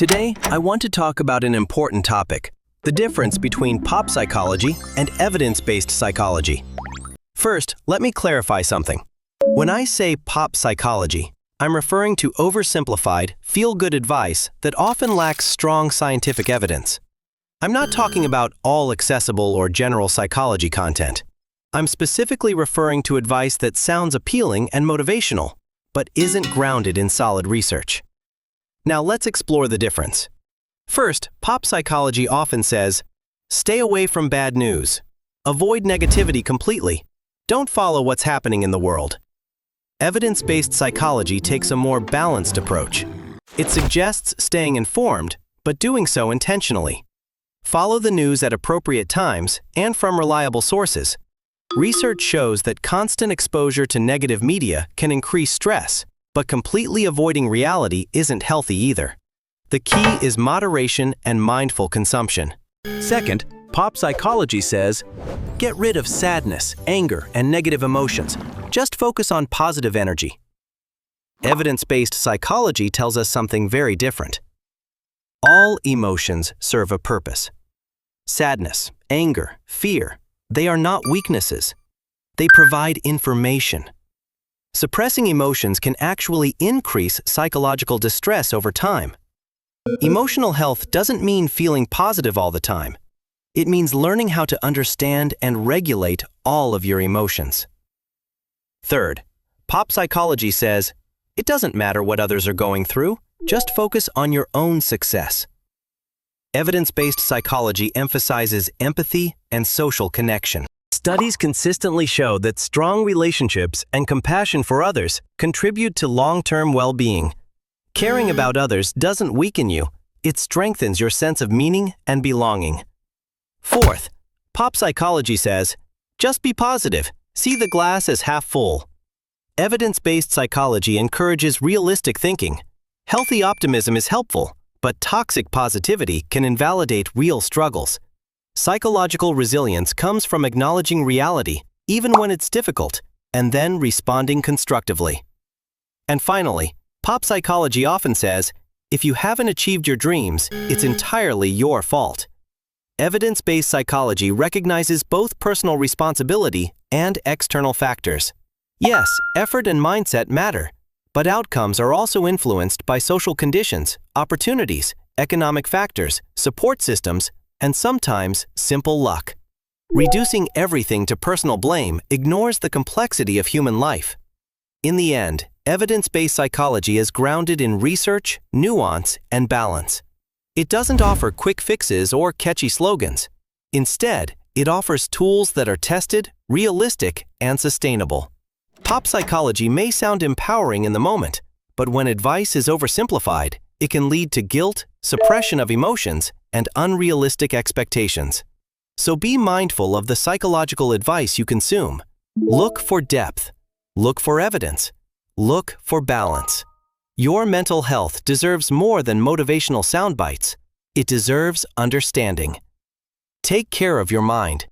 Today, I want to talk about an important topic, the difference between pop psychology and evidence-based psychology. First, let me clarify something. When I say pop psychology, I'm referring to oversimplified, feel-good advice that often lacks strong scientific evidence. I'm not talking about all accessible or general psychology content. I'm specifically referring to advice that sounds appealing and motivational, but isn't grounded in solid research. Now let's explore the difference. First, pop psychology often says, stay away from bad news. Avoid negativity completely. Don't follow what's happening in the world. Evidence-based psychology takes a more balanced approach. It suggests staying informed, but doing so intentionally. Follow the news at appropriate times and from reliable sources. Research shows that constant exposure to negative media can increase stress, but completely avoiding reality isn't healthy either. The key is moderation and mindful consumption. Second, pop psychology says, get rid of sadness, anger, and negative emotions. Just focus on positive energy. Evidence-based psychology tells us something very different. All emotions serve a purpose. Sadness, anger, fear, they are not weaknesses. They provide information. Suppressing emotions can actually increase psychological distress over time. Emotional health doesn't mean feeling positive all the time. It means learning how to understand and regulate all of your emotions. Third, pop psychology says, it doesn't matter what others are going through, just focus on your own success. Evidence-based psychology emphasizes empathy and social connection. Studies consistently show that strong relationships and compassion for others contribute to long-term well-being. Caring about others doesn't weaken you, it strengthens your sense of meaning and belonging. Fourth, pop psychology says, just be positive, see the glass as half full. Evidence-based psychology encourages realistic thinking. Healthy optimism is helpful, but toxic positivity can invalidate real struggles. Psychological resilience comes from acknowledging reality, even when it's difficult, and then responding constructively. And finally, pop psychology often says, if you haven't achieved your dreams, it's entirely your fault. Evidence-based psychology recognizes both personal responsibility and external factors. Yes, effort and mindset matter, but outcomes are also influenced by social conditions, opportunities, economic factors, support systems, and sometimes simple luck. Reducing everything to personal blame ignores the complexity of human life. In the end, evidence-based psychology is grounded in research, nuance, and balance. It doesn't offer quick fixes or catchy slogans. Instead, it offers tools that are tested, realistic, and sustainable. Pop psychology may sound empowering in the moment, but when advice is oversimplified, it can lead to guilt, suppression of emotions, and unrealistic expectations. So be mindful of the psychological advice you consume. Look for depth. Look for evidence. Look for balance. Your mental health deserves more than motivational sound bites. It deserves understanding. Take care of your mind.